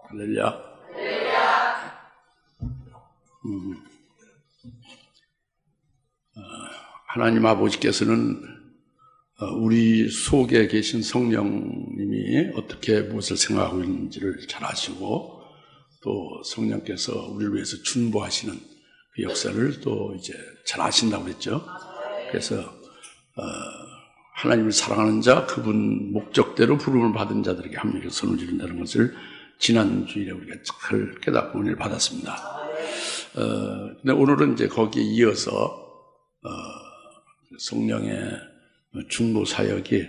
할렐루야. 하나님 아버지께서는 우리 속에 계신 성령님이 어떻게 무엇을 생각하고 있는지를 잘 아시고, 또 성령께서 우리를 위해서 준보하시는 그 역사를 또 이제 잘 아신다고 그랬죠. 그래서 하나님을 사랑하는 자, 그분 목적대로 부름을 받은 자들에게 합력해서 선을 지른다는 것을 지난 주일에 우리가 잘 깨닫고 은혜를 받았습니다. 근데 오늘은 이제 거기에 이어서 성령의 중보 사역이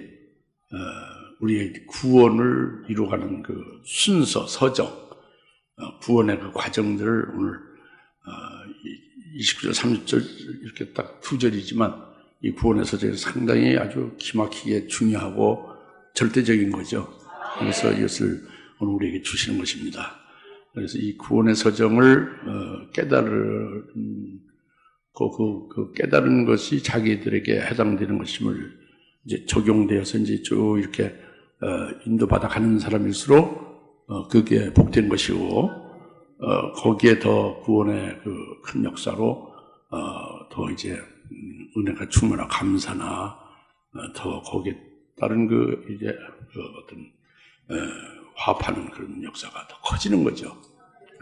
우리의 구원을 이루어가는 그 순서, 서정, 구원의 그 과정들을 오늘 29절, 30절 이렇게 딱 두 절이지만 이 구원의 서정이 상당히 아주 기막히게 중요하고 절대적인 거죠. 그래서 이것을 오늘 우리에게 주시는 것입니다. 그래서 이 구원의 서정을 그 깨달은 것이 자기들에게 해당되는 것임을 이제 적용되어서 이제 쭉 이렇게 인도받아 가는 사람일수록 그게 복된 것이고, 거기에 더 구원의 그 큰 역사로 더 이제 은혜가 충만한 감사나 더 거기에 따른 그 이제 그 어떤 화합하는 그런 역사가 더 커지는 거죠.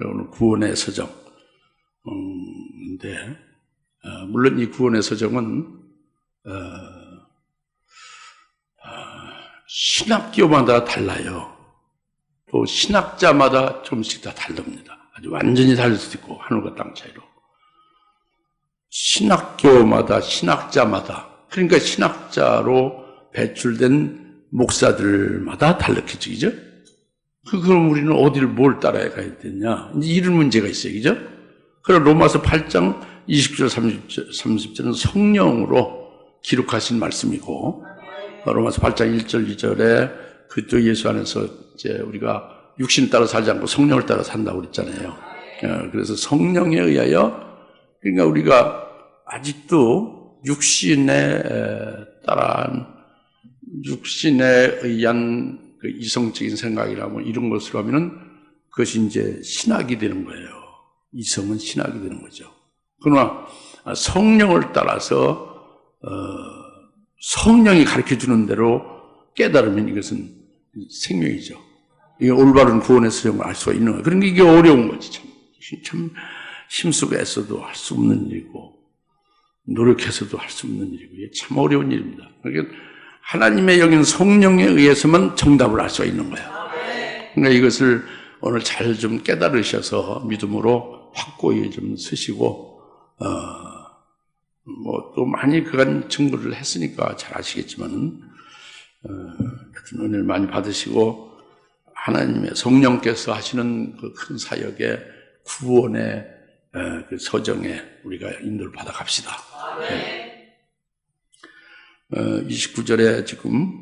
오늘 구원의 서정. 근데 물론 이 구원의 서정은 신학교마다 달라요. 또 신학자마다 조금씩 다 다릅니다. 아주 완전히 다를 수도 있고, 하늘과 땅 차이로. 신학교마다, 신학자마다, 그러니까 신학자로 배출된 목사들마다 다르겠죠, 그죠? 그럼 우리는 어디를 뭘 따라야 되냐? 이제 이런 문제가 있어요, 그죠? 그럼 로마서 8장 20절, 30절은 성령으로 기록하신 말씀이고, 로마서 8장 1절, 2절에 그리스도 예수 안에서 이제 우리가 육신 따라 살지 않고 성령을 따라 산다고 그랬잖아요. 그래서 성령에 의하여, 그러니까 우리가 아직도 육신에 의한 그 이성적인 생각이라면 이런 것으로 하면은 그것이 이제 신학이 되는 거예요. 이성은 신학이 되는 거죠. 그러나 성령을 따라서 성령이 가르쳐주는 대로 깨달으면 이것은 생명이죠. 이게 올바른 구원의 서정을 알 수가 있는 거예요. 그러니까 이게 어려운 거지. 참 힘쓰고 애써도 할 수 없는 일이고, 노력해서도 할 수 없는 일이고, 이게 참 어려운 일입니다. 그러니까 하나님의 영인 성령에 의해서만 정답을 알 수가 있는 거예요. 그러니까 이것을 오늘 잘 좀 깨달으셔서 믿음으로 확고히 좀 쓰시고, 또 많이 그간 증거를 했으니까 잘 아시겠지만은, 은혜를 많이 받으시고, 하나님의 성령께서 하시는 그 큰 사역의 구원의 그 서정에 우리가 인도를 받아 갑시다. 29절에 지금,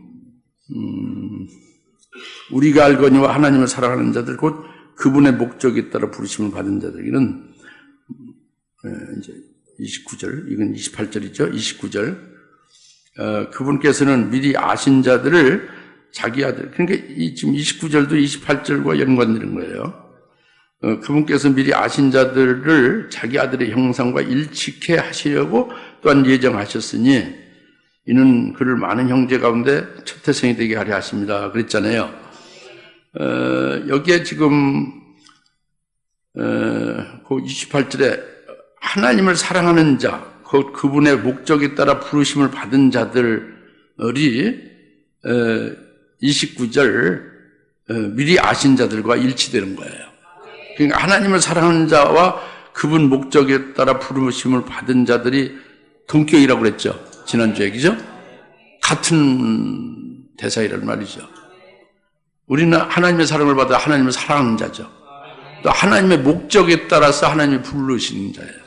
우리가 알거니와 하나님을 사랑하는 자들, 곧 그분의 목적에 따라 부르심을 받은 자들에게는, 이제 29절, 이건 28절이죠. 29절. 그분께서는 미리 아신 자들을 자기 아들, 그러니까 지금 29절도 28절과 연관되는 거예요. 그분께서 미리 아신 자들을 자기 아들의 형상과 일치케 하시려고 또한 예정하셨으니, 이는 그를 많은 형제 가운데 첫 태생이 되게 하려 하십니다. 그랬잖아요. 여기에 지금, 그 28절에 하나님을 사랑하는 자, 그분의 목적에 따라 부르심을 받은 자들이 29절 미리 아신 자들과 일치되는 거예요. 그러니까 하나님을 사랑하는 자와 그분 목적에 따라 부르심을 받은 자들이 동격이라고 그랬죠. 지난주에, 그죠? 같은 대사이란 말이죠. 우리는 하나님의 사랑을 받아 하나님을 사랑하는 자죠. 또 하나님의 목적에 따라서 하나님이 부르시는 자예요.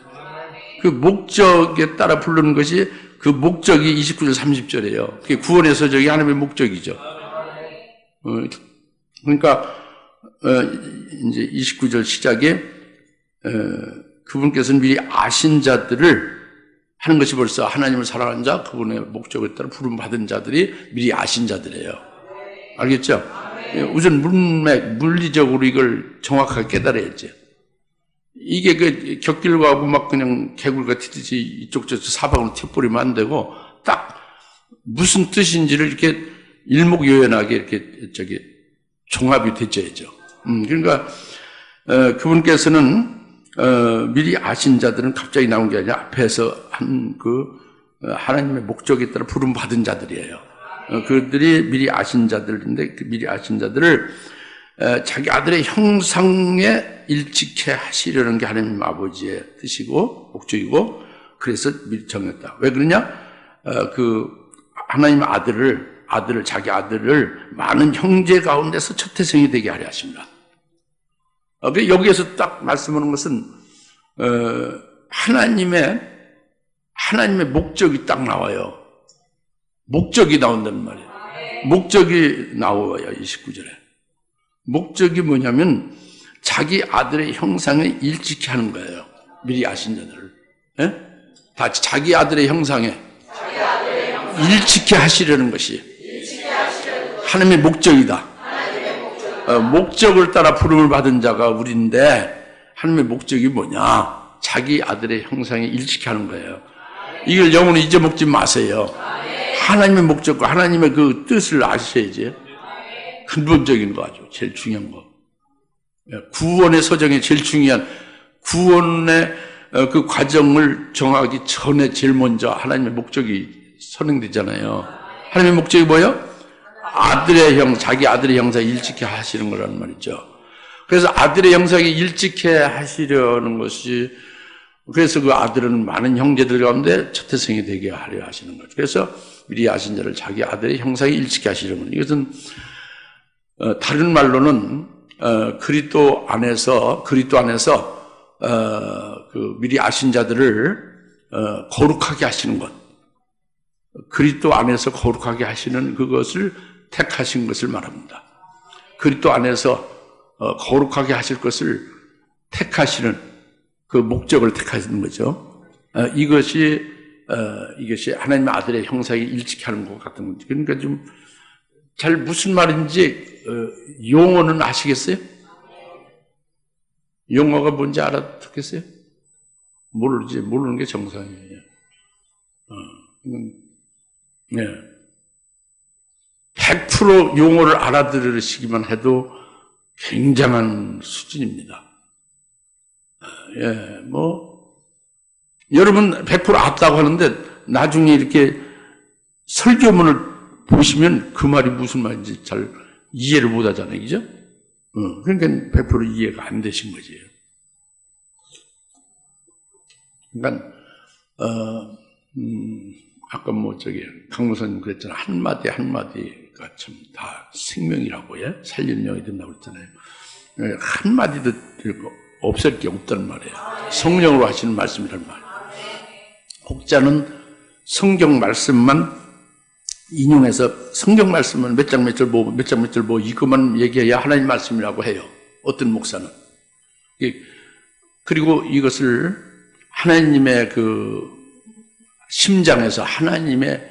그 목적에 따라 부르는 것이, 그 목적이 29절, 30절이에요. 그게 구원의 서정이 하나님의 목적이죠. 그러니까, 이제 29절 시작에, 그분께서는 미리 아신 자들을 하는 것이 벌써 하나님을 사랑하는 자, 그분의 목적에 따라 부름 받은 자들이 미리 아신 자들이에요. 알겠죠? 우선 문맥, 물리적으로 이걸 정확하게 깨달아야죠. 이게 그 곁길가고 막 그냥 개굴가 튀듯이 이쪽 저쪽 사방으로 튀어버리면 안 되고 딱 무슨 뜻인지를 이렇게 일목요연하게 이렇게 종합이 되져야죠. 그러니까 그분께서는 미리 아신 자들은 갑자기 나온 게 아니라 앞에서 한 하나님의 목적에 따라 부름 받은 자들이에요. 그들이 미리 아신 자들인데 그 미리 아신 자들을 자기 아들의 형상에 일치케 하시려는 게 하나님 아버지의 뜻이고 목적이고 그래서 미리 정했다. 왜 그러냐? 하나님 자기 아들을 많은 형제 가운데서 첫 태생이 되게 하려 하십니다. 여기에서 딱 말씀하는 것은 하나님의 목적이 딱 나와요. 목적이 나온다는 말이에요. 목적이 나와요. 29절에. 목적이 뭐냐면 자기 아들의 형상에 일치케 하는 거예요. 미리 아신 자들을. 예? 다 자기 아들의 형상에 일치케 하시려는 것이 하나님의 목적이다. 목적을 따라 부름을 받은 자가 우리인데 하나님의 목적이 뭐냐? 자기 아들의 형상에 일치케 하는 거예요. 이걸 영원히 잊어먹지 마세요. 하나님의 목적과 하나님의 그 뜻을 아셔야지. 근본적인 거 아주 제일 중요한 거. 구원의 서정에 제일 중요한 구원의 그 과정을 정하기 전에 제일 먼저 하나님의 목적이 선행되잖아요. 하나님의 목적이 뭐예요? 자기 아들의 형상에 일치케 하시는 거라는 말이죠. 그래서 아들의 형상에 일치케 하시려는 것이 그래서 그 아들은 많은 형제들 가운데 첫 태생이 되게 하려 하시는 거죠. 그래서 미리 아신 자를 자기 아들의 형상에 일치케 하시려는 거죠. 이것은 다른 말로는 그리스도 안에서 그 미리 아신 자들을 거룩하게 하시는 것, 그리스도 안에서 거룩하게 하시는 그것을 택하신 것을 말합니다. 그리스도 안에서 거룩하게 하실 것을 택하시는 그 목적을 택하시는 거죠. 이것이 하나님의 아들의 형상에 일치케 하는 것 같은 거죠. 그러니까 좀 잘 무슨 말인지 용어는 아시겠어요? 용어가 뭔지 알아듣겠어요? 모르는 게 정상이에요. 네. 100% 용어를 알아들으시기만 해도 굉장한 수준입니다. 여러분 100% 알았다고 하는데 나중에 이렇게 설교문을 보시면 그 말이 무슨 말인지 잘 이해를 못 하잖아요. 그죠? 그러니까 100% 이해가 안 되신 거지. 그러니까, 아까 강무사님 그랬잖아. 한마디가 참 다 생명이라고, 예? 살릴 명이 된다고 그랬잖아요. 한마디도 없앨 게 없다는 말이에요. 성령으로 하시는 말씀이란 말이에요. 혹자는 성경 말씀만 인용해서 성경 말씀은 몇 장 몇 절 뭐 이것만 얘기해야 하나님 말씀이라고 해요. 어떤 목사는. 그리고 이것을 하나님의 그 심장에서 하나님의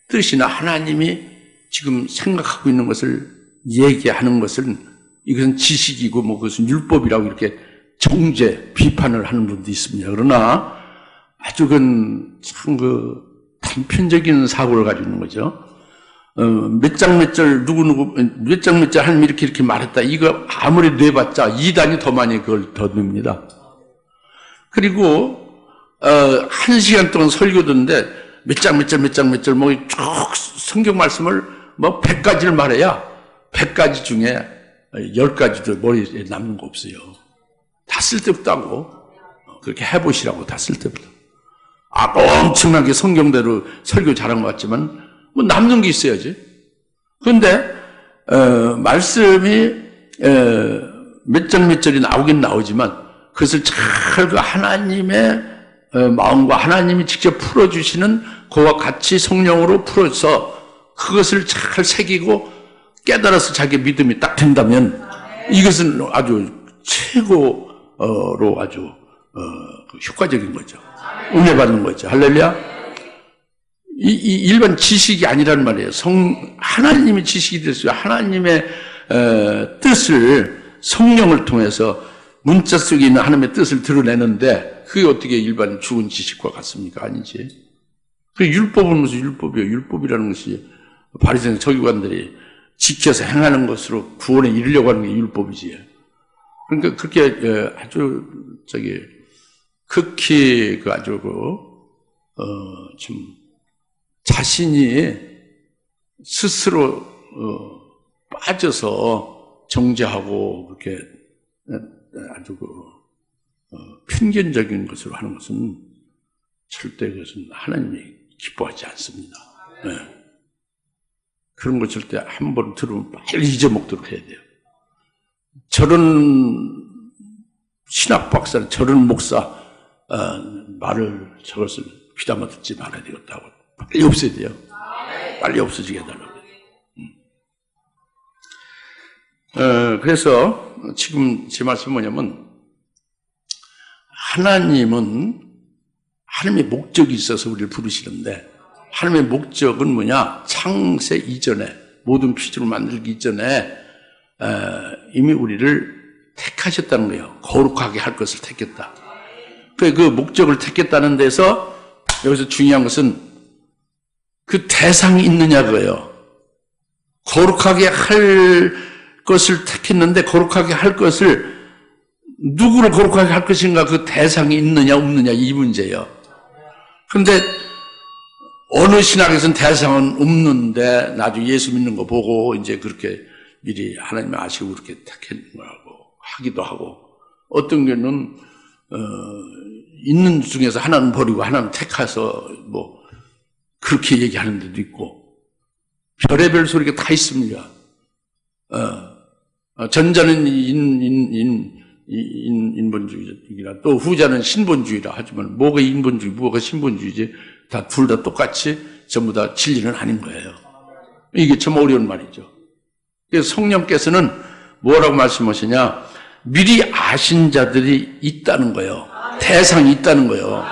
뜻이나 하나님이 지금 생각하고 있는 것을 얘기하는 것은 이것은 지식이고 그것은 율법이라고 이렇게 정죄, 비판을 하는 분도 있습니다. 그러나 아주 참 단편적인 사고를 가지고 있는 거죠. 몇 장 몇 절 몇 장 몇 절 하나님이 이렇게 말했다. 이거 아무리 내봤자 이단이 더 많이 그걸 더 냅니다. 그리고 1시간 동안 설교 듣는데 몇 장 몇 절 쭉 성경 말씀을 100가지를 말해야 100가지 중에 10가지도 머리에 남는 거 없어요. 다 쓸데없다고. 그렇게 해보시라고. 다 쓸데없다. 엄청나게 성경대로 설교 잘한 것 같지만 남는 게 있어야지. 그런데 말씀이 몇 장 몇 절이 나오긴 나오지만 그것을 잘 하나님의 마음과 하나님이 직접 풀어주시는 그와 같이 성령으로 풀어서 그것을 잘 새기고 깨달아서 자기 믿음이 딱 된다면 이것은 아주 최고로 아주 효과적인 거죠. 은혜 받는 거죠. 할렐루야. 이 일반 지식이 아니란 말이에요. 하나님의 지식이 됐어요. 하나님의 뜻을 성령을 통해서 문자 속에 있는 하나님의 뜻을 드러내는데 그게 어떻게 일반 죽은 지식과 같습니까? 아니지. 그 율법은 무슨 율법이에요? 율법이라는 것이 바리새인 서기관들이 지켜서 행하는 것으로 구원에 이르려고 하는 게 율법이지. 그러니까 그렇게 아주 극히 아주 좀 자신이 스스로 빠져서 정죄하고 그렇게 아주 편견적인 것으로 하는 것은 절대 그것은 하나님이 기뻐하지 않습니다. 네. 그런 거 절대 한 번 들으면 빨리 잊어먹도록 해야 돼요. 저런 신학 박사, 저런 목사 말을 저것을 귀담아 듣지 말아야 되겠다고 빨리 없애야 돼요. 빨리 없어지게 해달라고. 그래서 지금 제 말씀은 뭐냐면 하나님은 하나님의 목적이 있어서 우리를 부르시는데 하나님의 목적은 뭐냐? 창세 이전에 모든 피조를 만들기 이전에 이미 우리를 택하셨다는 거예요. 거룩하게 할 것을 택했다. 그 목적을 택했다는 데서 여기서 중요한 것은 그 대상이 있느냐 그거예요. 거룩하게 할 것을 택했는데 거룩하게 할 것을 누구를 거룩하게 할 것인가 그 대상이 있느냐 없느냐 이 문제예요. 그런데 어느 신학에서는 대상은 없는데 나중에 예수 믿는 거 보고 이제 그렇게 미리 하나님이 아시고 그렇게 택했다고 하기도 하고 어떤 경우는 있는 중에서 하나는 버리고 하나는 택해서 뭐 그렇게 얘기하는 데도 있고 별의별 소리가 다 있습니다. 전자는 인본주의라 또 후자는 신본주의라 하지만 뭐가 인본주의, 뭐가 신본주의지 다 둘 다 똑같이 전부 다 진리는 아닌 거예요. 이게 참 어려운 말이죠. 그래서 성령께서는 뭐라고 말씀하시냐? 미리 아신 자들이 있다는 거예요. 대상이 있다는 거예요.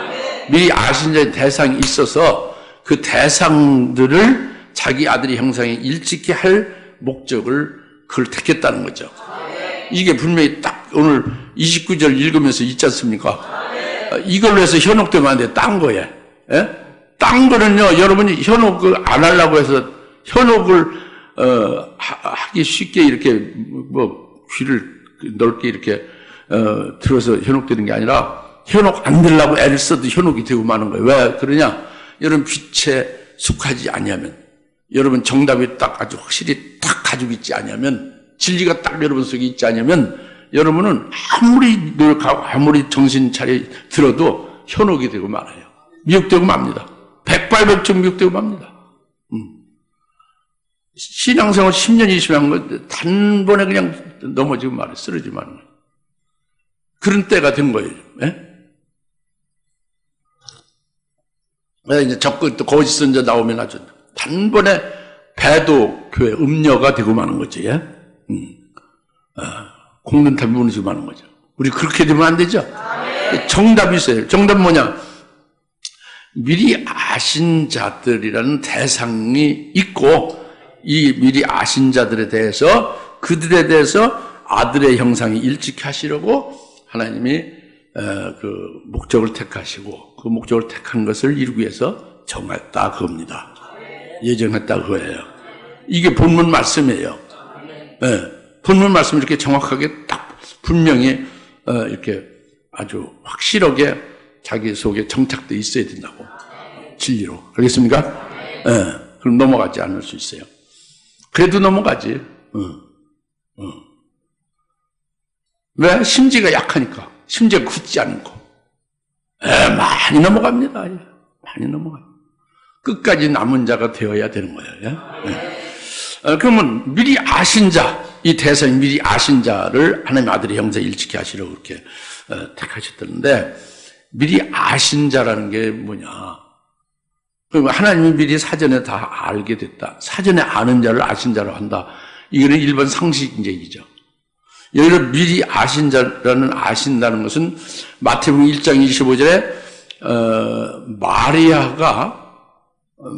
미리 아신 자의 대상이 있어서 그 대상들을 자기 아들의 형상에 일찍이 할 목적을 그걸 택했다는 거죠. 이게 분명히 딱 오늘 29절 읽으면서 있지 않습니까? 이걸로 해서 현혹되면 안 돼. 딴 거예요. 예? 딴 거는요, 여러분이 현혹을 안 하려고 해서 현혹을 하기 쉽게 이렇게 뭐 귀를 넓게 이렇게 들어서 현혹되는 게 아니라 현혹 안 되려고 애를 써도 현혹이 되고 마는 거예요. 왜 그러냐? 여러분 빛에 속하지 아니하면, 여러분 정답이 딱 아주 확실히 딱 가지고 있지 아니하면, 진리가 딱 여러분 속에 있지 않으면 여러분은 아무리 노력하고 아무리 정신 차려 들어도 현혹이 되고 말아요. 미혹되고 맙니다. 백발백중 미혹되고 맙니다. 신앙생활 10년, 20년 한 거 단번에 그냥 넘어지고 말아요. 쓰러지고 마는 거예요. 그런 때가 된 거예요. 예? 이제 접근 또 거짓 선자 나오면 아주 단번에 배도 교회 음녀가 되고 마는 거지. 예? 공든탑이 무너지고 마는 거죠. 우리 그렇게 되면 안 되죠? 정답이 있어요. 정답은 뭐냐? 미리 아신 자들이라는 대상이 있고 이 미리 아신 자들에 대해서 그들에 대해서 아들의 형상이 일찍 하시려고 하나님이 그 목적을 택하시고 그 목적을 택한 것을 이루기 위해서 정했다 그겁니다. 예정했다 그거예요. 이게 본문 말씀이에요. 네. 본문 말씀이 이렇게 정확하게 딱 분명히 이렇게 아주 확실하게 자기 속에 정착되어 있어야 된다고. 진리로. 알겠습니까? 네. 그럼 넘어가지 않을 수 있어요. 그래도 넘어가지. 왜? 심지가 약하니까. 심지가 굳지 않은 거. 많이 넘어갑니다. 많이 넘어가요. 끝까지 남은 자가 되어야 되는 거예요. 그러면 미리 아신 자, 이 대상이 미리 아신 자를 하나님 아들의 형상에 일찍이 하시려고 그렇게 택하셨다는데 미리 아신 자라는 게 뭐냐? 하나님이 미리 사전에 다 알게 됐다. 사전에 아는 자를 아신 자로 한다. 이거는 일반 상식적이죠. 여기서 미리 아신 자라는 아신다는 것은 마태복음 1장 25절에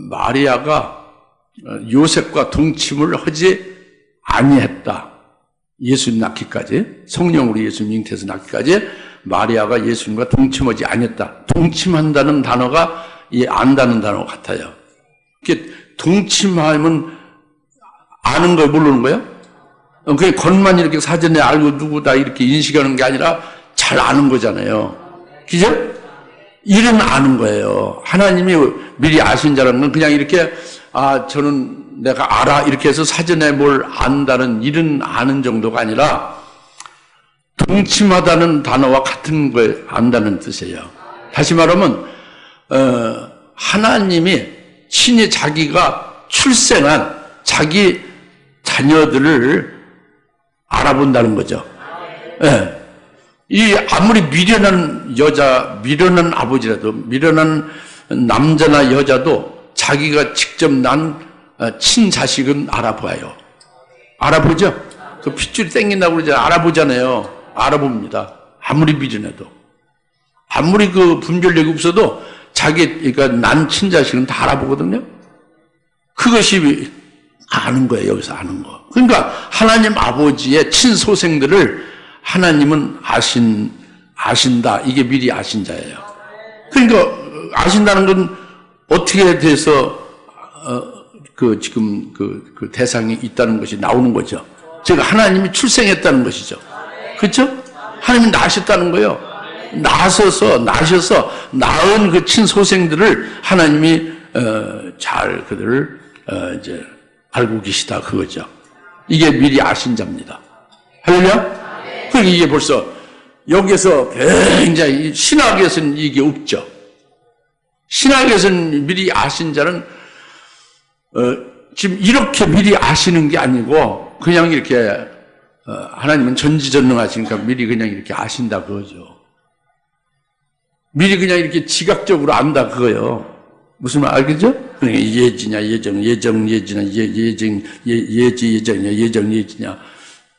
마리아가 요셉과 동침을 하지 아니했다. 예수님 낳기까지, 성령으로 예수님 잉태해서 낳기까지 마리아가 예수님과 동침하지 아니었다. 동침한다는 단어가 안다는 단어 같아요. 동침하면 아는 걸 모르는 거예요? 그게 겉만 이렇게 사전에 알고 누구다 이렇게 인식하는 게 아니라 잘 아는 거잖아요. 그죠? 이름 아는 거예요. 하나님이 미리 아신 자라는 건 그냥 이렇게 저는 내가 알아 이렇게 해서 사전에 뭘 안다는 이름 아는 정도가 아니라 동침하다는 단어와 같은 걸 안다는 뜻이에요. 다시 말하면 하나님이 친히 자기가 출생한 자기 자녀들을 알아본다는 거죠. 예. 이 아무리 미련한 여자, 미련한 아버지라도, 미련한 남자나 여자도 자기가 직접 난 친자식은 알아봐요. 알아보죠? 그 핏줄이 땡긴다고 그러잖아요. 알아보잖아요. 알아봅니다. 아무리 미련해도. 아무리 그 분별력이 없어도 그러니까 난 친자식은 다 알아보거든요. 그것이 아는 거예요. 여기서 아는 거. 그러니까 하나님 아버지의 친소생들을 하나님은 아신다. 이게 미리 아신 자예요. 그러니까 아신다는 건 어떻게 돼서 지금 그 대상이 있다는 것이 나오는 거죠. 즉 하나님이 출생했다는 것이죠. 그렇죠? 하나님이 낳으셨다는 거예요. 나셔서 낳은 그 친소생들을 하나님이 잘 그들을 이제 알고 계시다 그거죠. 이게 미리 아신 자입니다. 할렐루야? 그러니까 이게 벌써 여기에서 굉장히 신학에서는 이게 없죠. 신학에서는 미리 아신 자는 지금 이렇게 미리 아시는 게 아니고 그냥 이렇게 하나님은 전지전능하시니까 미리 그냥 이렇게 아신다 그거죠. 미리 그냥 이렇게 지각적으로 안다 그거예요. 무슨 말 알겠죠? 그러니까 예지냐 예지냐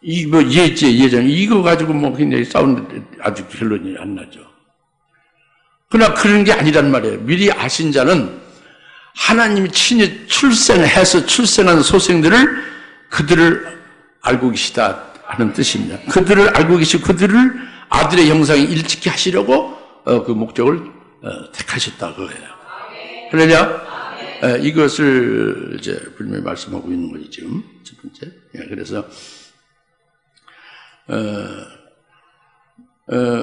이거 예정 이거 가지고 뭐 굉장히 싸우는데 아직 결론이 안 나죠. 그러나 그런 게 아니란 말이에요. 미리 아신 자는 하나님이 친히 출생해서 출생한 소생들을 그들을 알고 계시다 하는 뜻입니다. 그들을 알고 계시고 그들을 아들의 형상에 일찍이 하시려고 그 목적을 택하셨다 그거예요. 할렐루야. 이것을 이제 분명히 말씀하고 있는 거지 지금 첫 번째. 그래서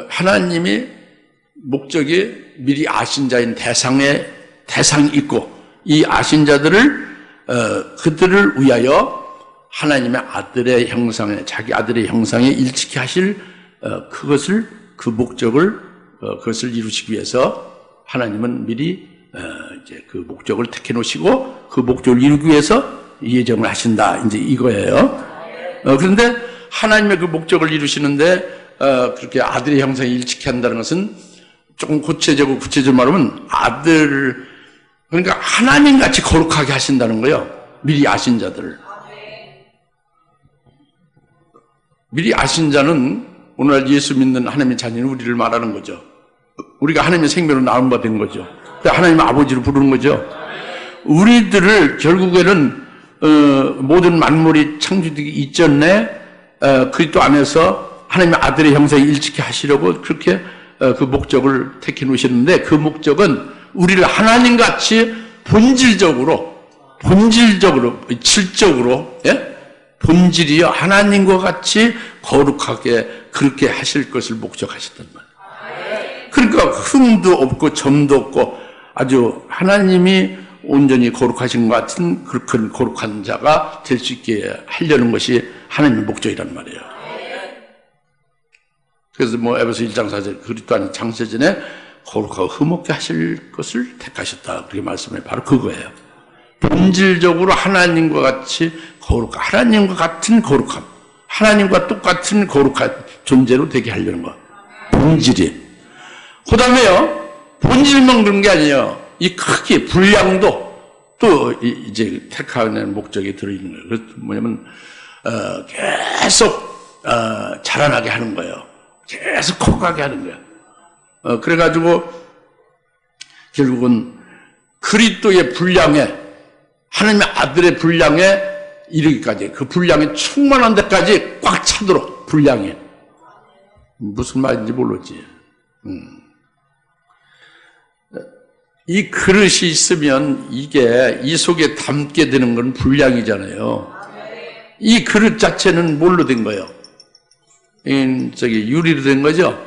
하나님이 목적이 미리 아신 자인 대상이 있고 이 아신 자들을 그들을 위하여 하나님의 아들의 형상에 자기 아들의 형상에 일치케 하실 그 목적을 그것을 이루시기 위해서 하나님은 미리 이제 그 목적을 택해 놓으시고 그 목적을 이루기 위해서 예정을 하신다. 이제 이거예요. 그런데 하나님의 그 목적을 이루시는데 그렇게 아들의 형상에 일치케 한다는 것은 조금 구체적으로 말하면 그러니까 하나님 같이 거룩하게 하신다는 거예요. 미리 아신 자들을. 미리 아신 자는 오늘날 예수 믿는 하나님의 자녀는 우리를 말하는 거죠. 우리가 하나님의 생명으로 나온 바 된 거죠. 하나님의 아버지를 부르는 거죠. 우리들을 결국에는 모든 만물이 창조되기 이전에 그리스도 안에서 하나님의 아들의 형상에 일치케 하시려고 그렇게 그 목적을 택해 놓으셨는데 그 목적은 우리를 하나님같이 본질적으로 질적으로 본질이요 하나님과 같이 거룩하게 그렇게 하실 것을 목적하셨단 말이에요. 그러니까 흠도 없고 점도 없고 아주 하나님이 온전히 거룩하신 것 같은 그런 거룩한 자가 될 수 있게 하려는 것이 하나님의 목적이란 말이에요. 그래서 에베소 1장 4절 그리스도 안에 창세전에 거룩하고 흠없게 하실 것을 택하셨다. 그렇게 말씀해 바로 그거예요. 본질적으로 하나님과 같이 하나님과 같은 거룩함, 하나님과 똑같은 거룩한 존재로 되게 하려는 거. 본질이. 그 다음에요, 본질만 그런 게 아니에요. 이 크기, 분량도 또 이제 택하는 목적이 들어있는 거예요. 그래서 뭐냐면, 계속, 자라나게 하는 거예요. 계속 커가게 하는 거예요. 그래가지고, 결국은 그리스도의 분량에, 하나님의 아들의 분량에 이르기까지 그 분량이 충만한 데까지 꽉 차도록 분량이 무슨 말인지 모르지. 이 그릇이 있으면 이게 이 속에 담게 되는 건 분량이잖아요. 이 그릇 자체는 뭘로 된 거예요? 유리로 된 거죠.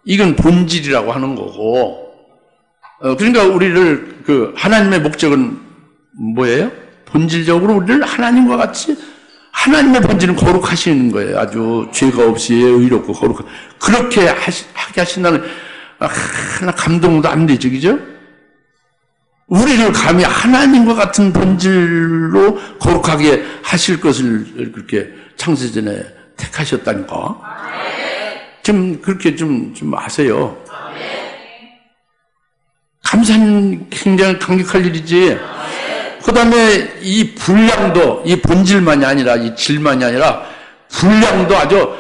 이건 본질이라고 하는 거고. 그러니까 우리를 하나님의 목적은 뭐예요? 본질적으로 우리를 하나님과 같이 하나님의 본질은 거룩하시는 거예요. 아주 죄가 없이 의롭고 거룩한 그렇게 하게 하신다는 하나 감동도 안 되죠, 그죠? 우리를 감히 하나님과 같은 본질로 거룩하게 하실 것을 그렇게 창세전에 택하셨다니까. 좀 그렇게 좀 아세요. 감사는 굉장히 감격할 일이지. 그 다음에 이 분량도, 이 본질만이 아니라, 이 질만이 아니라, 분량도 아주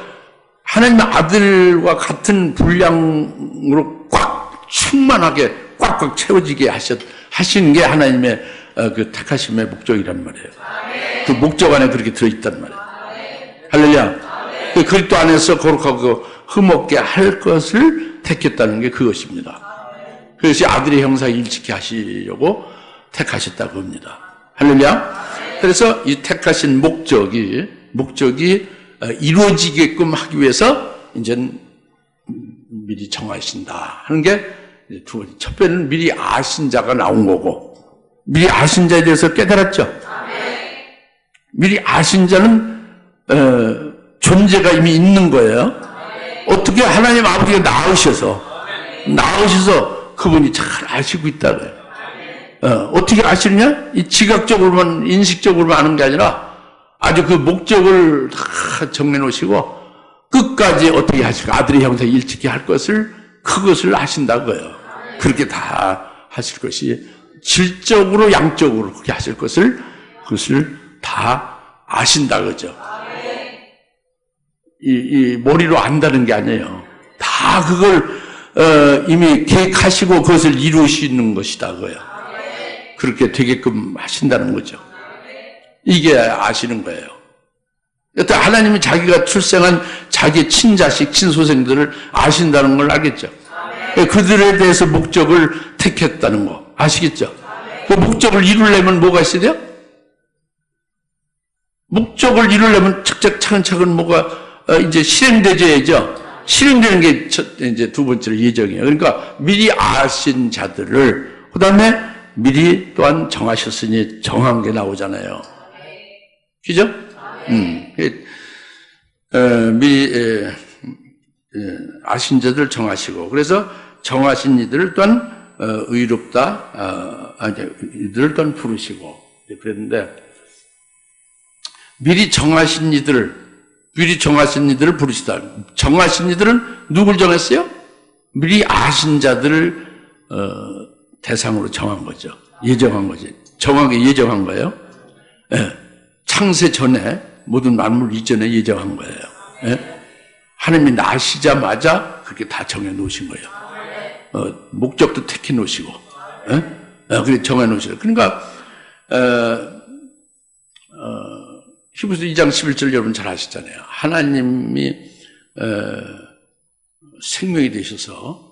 하나님의 아들과 같은 분량으로 꽉 충만하게 꽉꽉 채워지게 하시는 게 하나님의 그 택하심의 목적이란 말이에요. 그 목적 안에 그렇게 들어있단 말이에요. 할렐루야. 그 그리스도 안에서 거룩하고 흠없게 할 것을 택했다는 게 그것입니다. 그것이 아들의 형상을 일치케 하시려고 택하셨다고 합니다. 할렐루야. 그래서 이 택하신 목적이 이루어지게끔 하기 위해서 이제 미리 정하신다 하는 게 두 번째. 첫 번째는 미리 아신 자가 나온 거고, 미리 아신 자에 대해서 깨달았죠. 미리 아신 자는 존재가 이미 있는 거예요. 어떻게 하나님 아버지가 낳으셔서 그분이 잘 아시고 있다고요. 어떻게 아시느냐? 이 지각적으로만, 인식적으로만 아는 게 아니라 아주 그 목적을 다 정해놓으시고 끝까지 어떻게 하실까? 아들의 형상에 일치케 할 것을, 그것을 아신다고요. 그렇게 다 하실 것이 질적으로, 양적으로 그렇게 하실 것을, 그것을 다 아신다, 그죠? 이 머리로 안다는 게 아니에요. 다 그걸 이미 계획하시고 그것을 이루시는 것이다, 그거예요. 그렇게 되게끔 하신다는 거죠. 이게 아시는 거예요. 여튼 하나님이 자기가 출생한 자기 친자식, 친소생들을 아신다는 걸 알겠죠. 그들에 대해서 목적을 택했다는 거 아시겠죠. 그 목적을 이루려면 뭐가 있어야 돼요? 목적을 이루려면 차근차근 뭐가 이제 실행되져야죠. 실행되는 게 이제 두 번째로 예정이에요. 그러니까 미리 아신 자들을, 그 다음에 미리 또한 정하셨으니 정한 게 나오잖아요. 그죠? 미리 아신 자들을 정하시고, 그래서 정하신 이들을 또한 의롭다, 이들을 또한 부르시고 그랬는데, 미리 정하신 이들을 부르시다. 정하신 이들은 누굴 정했어요? 미리 아신 자들을 대상으로 정한 거죠. 예정한 거지. 정하게 예정한 거예요. 창세 전에, 모든 만물 이전에 예정한 거예요. 하나님이 나시자마자 그렇게 다 정해 놓으신 거예요. 목적도 택해 놓으시고, 그렇게 정해 놓으시고. 그러니까, 히브리서 2장 11절 여러분 잘 아시잖아요. 하나님이 생명이 되셔서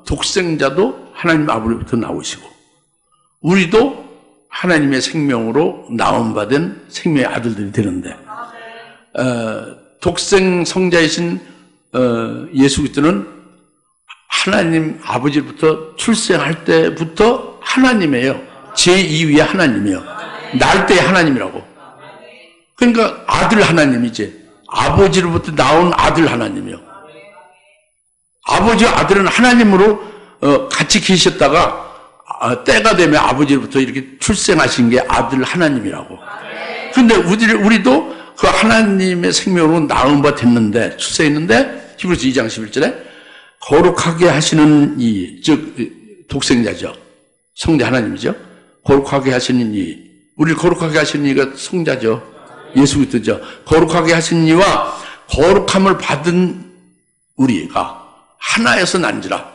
독생자도 하나님 아버지부터 나오시고, 우리도 하나님의 생명으로 나온받은 생명의 아들들이 되는데, 독생 성자이신 예수 그리스도는 하나님 아버지부터 출생할 때부터 하나님이에요. 제2위의 하나님이에요. 날 때의 하나님이라고. 그러니까 아들 하나님이지. 아버지로부터 나온 아들 하나님이요. 아버지와 아들은 하나님으로 같이 계셨다가 때가 되면 아버지로부터 이렇게 출생하신 게 아들 하나님이라고. 그런데 우리도 그 하나님의 생명으로 나온 바 됐는데, 출생했는데, 히브리서 2장 11절에 거룩하게 하시는 즉 독생자죠. 성자 하나님이죠. 거룩하게 하시는 우리를 거룩하게 하시는 이가 성자죠. 예수 그리스도죠. 거룩하게 하신 이와 거룩함을 받은 우리가 하나에서 난지라.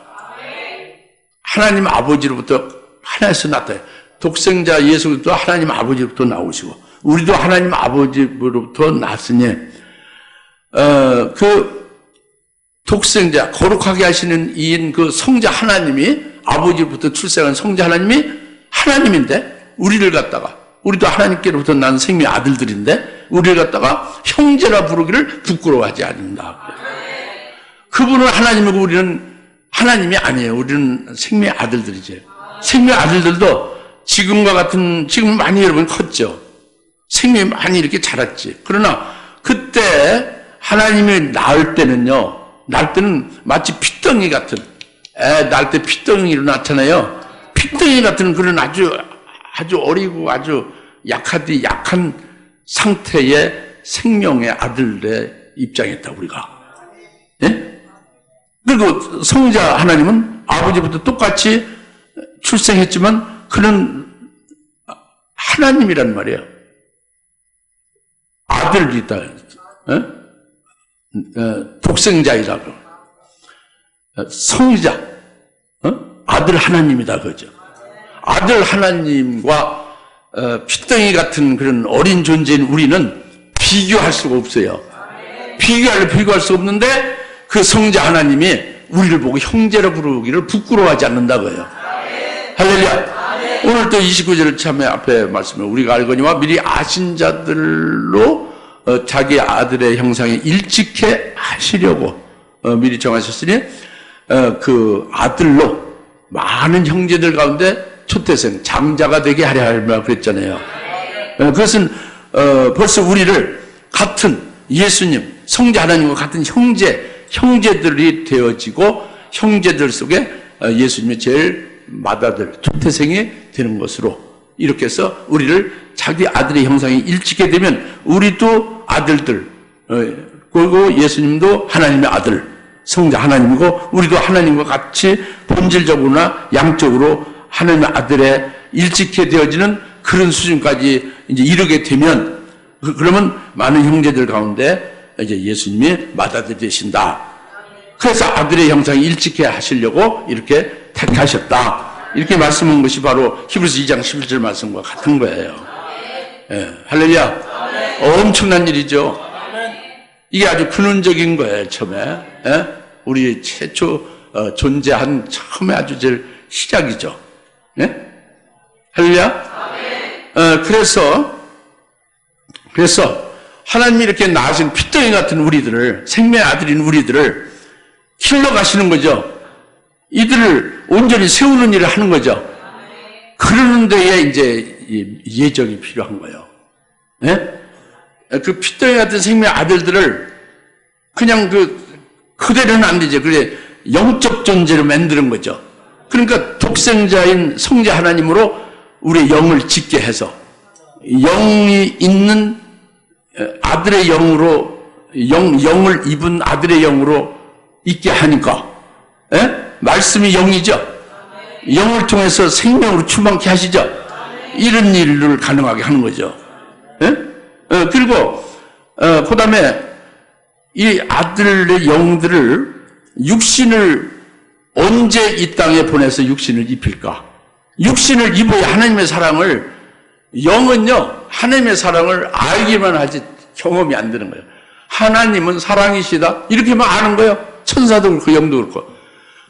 하나님 아버지로부터 하나에서 났다. 독생자 예수 그리스도 하나님 아버지로부터 나오시고, 우리도 하나님 아버지로부터 났으니 그 독생자 거룩하게 하시는 이인 그 성자 하나님이 아버지로부터 출생한 성자 하나님이 하나님인데 우리를 갖다가 우리도 하나님께로부터 난 생명의 아들들인데 우리를 갖다가 형제라 부르기를 부끄러워하지 않는다. 그분은 하나님이고 우리는 하나님이 아니에요. 우리는 생명의 아들들이지. 생명의 아들들도 지금과 같은 지금 많이 여러분 컸죠. 생명이 많이 이렇게 자랐지. 그러나 그때 하나님이 낳을 때는요. 낳을 때는 마치 핏덩이 같은 낳을 때 핏덩이로 나타나요. 핏덩이 같은 그런 아주 어리고 아주 약한 상태의 생명의 아들의 입장이었다 우리가. 예? 그리고 성자 하나님은 아버지부터 똑같이 출생했지만 그는 하나님이란 말이에요. 아들이다. 예? 독생자이라고. 성자. 아들 하나님이다 그죠. 아들 하나님과 핏덩이 같은 그런 어린 존재인 우리는 비교할 수가 없어요. 비교할 수가 없는데 그 성자 하나님이 우리를 보고 형제라 부르기를 부끄러워하지 않는다고요. 할렐루야. 오늘 또 29절 참회 앞에 말씀을 우리가 알거니와 미리 아신 자들로 자기 아들의 형상에 일찍해 하시려고 미리 정하셨으니 그 아들로 많은 형제들 가운데 초태생 장자가 되게 하려 할 그랬잖아요. 그것은 벌써 우리를 같은 예수님 성자 하나님과 같은 형제들이 되어지고 형제들 속에 예수님의 제일 맏아들 초태생이 되는 것으로 이렇게 해서 우리를 자기 아들의 형상에 일찍게 되면 우리도 아들들 그리고 예수님도 하나님의 아들 성자 하나님이고 우리도 하나님과 같이 본질적으로나 양적으로 하나님의 아들의 일찍게 되어지는 그런 수준까지 이제 이르게 되면 그러면 많은 형제들 가운데 이제 예수님이 맏아들 되신다. 그래서 아들의 형상이 일찍게 하시려고 이렇게 택하셨다. 이렇게 말씀한 것이 바로 히브리서 2장 11절 말씀과 같은 거예요. 예, 할렐루야. 엄청난 일이죠. 이게 아주 근원적인 거예요. 처음에 우리 최초 존재한 처음에 아주 제일 시작이죠. 예? 할렐루야. 그래서 하나님이 이렇게 낳으신 핏덩이 같은 우리들을 생명의 아들인 우리들을 길러 가시는 거죠. 이들을 온전히 세우는 일을 하는 거죠. 그러는 데에 이제 예정이 필요한 거예요. 예? 그 핏덩이 같은 생명의 아들들을 그냥 그대로는 안 되죠. 그래 영적 존재로 만드는 거죠. 그러니까 독생자인 성자 하나님으로 우리의 영을 짓게 해서 영이 있는 아들의 영으로 영을 입은 아들의 영으로 있게 하니까 말씀이 영이죠. 영을 통해서 생명으로 충만케 하시죠. 이런 일을 가능하게 하는 거죠. 그리고 그 다음에 이 아들의 영들을 육신을 언제 이 땅에 보내서 육신을 입힐까? 육신을 입어야 하나님의 사랑을 영은요 하나님의 사랑을 알기만 하지 경험이 안 되는 거예요. 하나님은 사랑이시다 이렇게만 아는 거예요. 천사도 그렇고 영도 그렇고.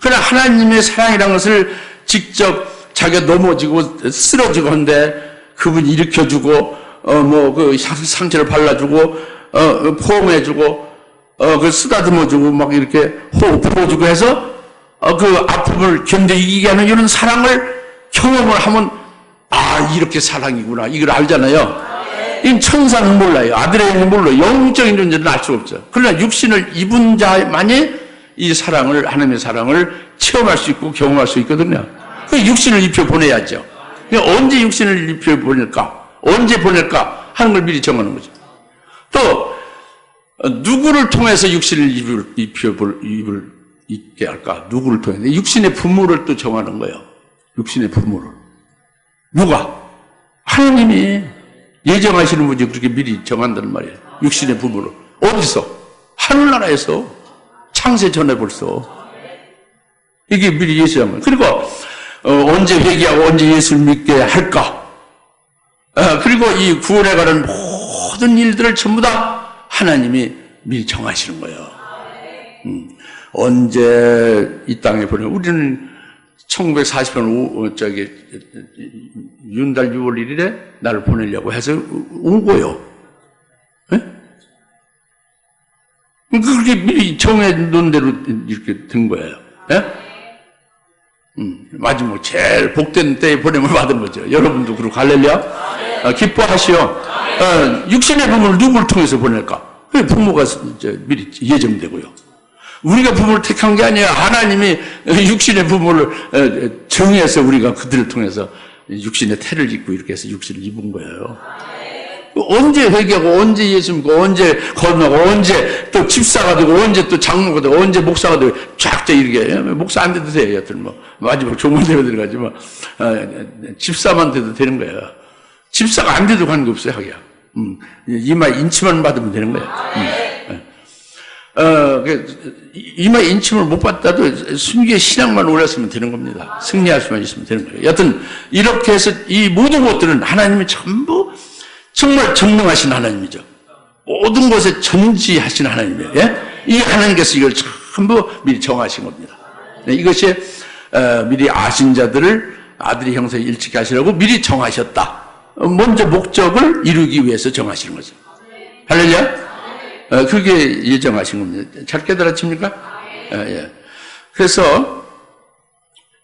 그러나 하나님의 사랑이라는 것을 직접 자기가 넘어지고 쓰러지고 한데 그분이 일으켜주고 그 상처를 발라주고 포옹해주고 그 쓰다듬어주고 막 이렇게 호흡 풀어주고 해서 그 아픔을 견뎌 이기게 하는 이런 사랑을 경험을 하면 이렇게 사랑이구나 이걸 알잖아요. 이 천사는 몰라요. 아들의 영은 몰라요. 영적인 존재는 알 수가 없죠. 그러나 육신을 입은 자만이 이 사랑을 하나님의 사랑을 체험할 수 있고 경험할 수 있거든요. 그 육신을 입혀 보내야죠. 언제 육신을 입혀 보낼까? 언제 보낼까? 하는 걸 미리 정하는 거죠. 또 누구를 통해서 육신을 입게 할까? 누구를 통해서? 육신의 부모를 또 정하는 거예요. 육신의 부모를. 누가? 하나님이 예정하시는 분이 그렇게 미리 정한다는 말이에요. 육신의 부모를. 어디서? 하늘나라에서. 창세 전에 벌써. 이게 미리 예수한 거예요. 그리고 언제 회개하고 언제 예수를 믿게 할까? 그리고 이 구원에 관한 모든 일들을 전부 다 하나님이 미리 정하시는 거예요. 언제 이 땅에 보내 우리는 1940년 윤달 6월 1일에 나를 보내려고 해서 온 거예요. 네? 그렇게 미리 정해놓은 대로 이렇게 된 거예요. 네? 마지막 제일 복된 때에 보냄을 받은 거죠. 여러분도 그렇고 할렐루야. 기뻐하시오. 육신의 부모를 누구를 통해서 보낼까? 부모가 미리 예정되고요. 우리가 부모를 택한 게 아니에요. 하나님이 육신의 부모를 정해서 우리가 그들을 통해서 육신의 태를 입고 이렇게 해서 육신을 입은 거예요. 언제 회개하고 언제 예수 믿고 언제 거듭나고 언제 또 집사가 되고 언제 또 장로가 되고 언제 목사가 되고 쫙 이렇게 목사 안 돼도 돼요. 여튼 뭐 마지막 조문대로 들어가지 뭐 집사만 돼도 되는 거예요. 집사가 안 돼도 관계없어요. 하기야. 이마 인치만 받으면 되는 거예요. 이마 인침을 못 받다도 순교의 신앙만 올렸으면 되는 겁니다. 승리할 수만 있으면 되는 거예요. 여튼 이렇게 해서 이 모든 것들은 하나님이 전부 정말 전능하신 하나님이죠. 모든 것에 전지하신 하나님이에요. 예? 이 하나님께서 이걸 전부 미리 정하신 겁니다. 이것이 미리 아신 자들을 아들의 형상에 일치케 하시라고 미리 정하셨다. 먼저 목적을 이루기 위해서 정하시는 거죠. 할렐루야. 그게 예정하신 겁니다. 잘 깨달아집니까? 예. 그래서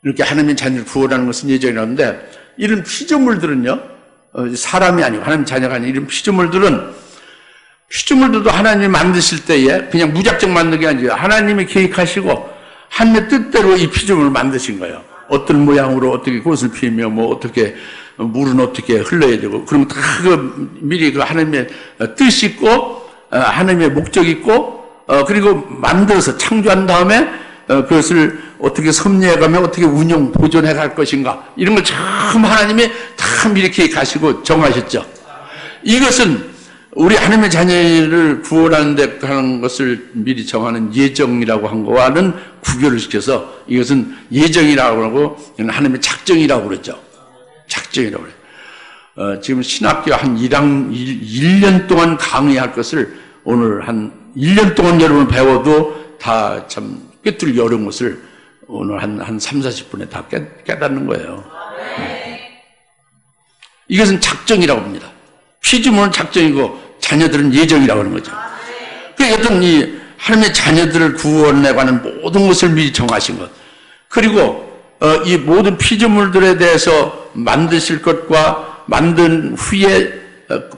이렇게 하나님의 자녀를 구원하는 것은 예정이라는데 이런 피조물들은요, 사람이 아니고 하나님 자녀가 아니고 이런 피조물들도 하나님이 만드실 때에 그냥 무작정 만든 게 아니라 하나님이 계획하시고 하나님의 뜻대로 이 피조물을 만드신 거예요. 어떤 모양으로 어떻게 꽃을 피우며 뭐 어떻게 물은 어떻게 흘러야 되고 그러면 다 미리 그 하나님의 뜻이 있고 하나님의 목적이 있고 그리고 만들어서 창조한 다음에 그것을 어떻게 섭리해가며 어떻게 운영 보존해 갈 것인가 이런 걸 참 하나님이 다 미리 계획하시고 정하셨죠. 이것은 우리 하나님의 자녀를 구원하는 데 하는 것을 미리 정하는 예정이라고 한 거와는 구별을 시켜서 이것은 예정이라고 하고 하나님의 작정이라고 그러죠. 작정이라고 그래요. 지금 신학교 한 1년 동안 강의할 것을 오늘 한 1년 동안 여러분 배워도 다 참 꿰뚫기 어려운 것을 오늘 한 3, 40분에 다 깨닫는 거예요. 이것은 작정이라고 합니다. 피조물은 작정이고 자녀들은 예정이라고 하는 거죠. 그러니까 어떤 이 하나님의 자녀들을 구원해 가는 모든 것을 미리 정하신 것. 그리고 이 모든 피조물들에 대해서 만드실 것과 만든 후에